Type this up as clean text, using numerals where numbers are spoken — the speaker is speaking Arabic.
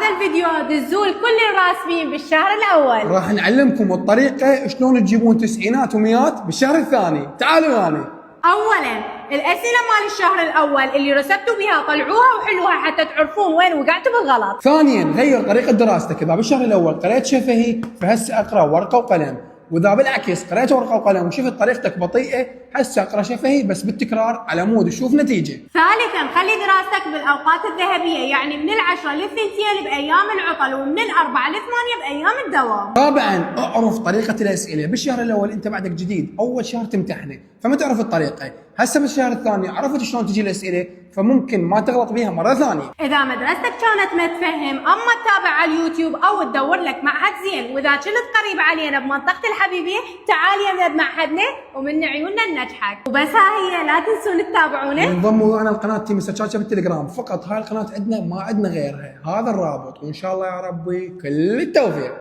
بهذا الفيديو دزوا لكل الراسبين بالشهر الاول. راح نعلمكم الطريقه شلون تجيبون تسعينات ومئات بالشهر الثاني. تعالوا يعني. اولا الاسئله مال الشهر الاول اللي رسبتوا بها طلعوها وحلوها حتى تعرفون وين وقعتوا بالغلط. ثانيا غير طريقه دراستك، اذا بالشهر الاول قريت شفهي فهسه اقرا ورقه وقلم، واذا بالعكس قريت ورقه وقلم وشفت طريقتك بطيئه هسه اقرا شفهي بس بالتكرار على مود وشوف نتيجه. ثالثا خلي دراستك بالاوقات الذهبيه، يعني من 10 ل2 بايام العطل ومن 4 ل8 بايام الدوام. رابعا اعرف طريقه الاسئله. بالشهر الاول انت بعدك جديد، اول شهر تمتحنه فما تعرف الطريقه، هسه بالشهر الثاني عرفت شلون تجي الاسئله فممكن ما تغلط بيها مره ثانيه. اذا مدرستك كانت ما تفهم اما تتابع على اليوتيوب او تدور لك معهد زين، واذا كنت قريب علينا بمنطقه الحبيبيه تعال يمنا بمعهدنا ومن عيوننا ننجحك. وبس هي لا تنسون تتابعونا انضموا معنا القناه تيم السكاشة بالتليجرام، فقط هاي القناه عندنا ما عندنا غيرها، هذا الرابط، وان شاء الله يا ربي كل التوفيق.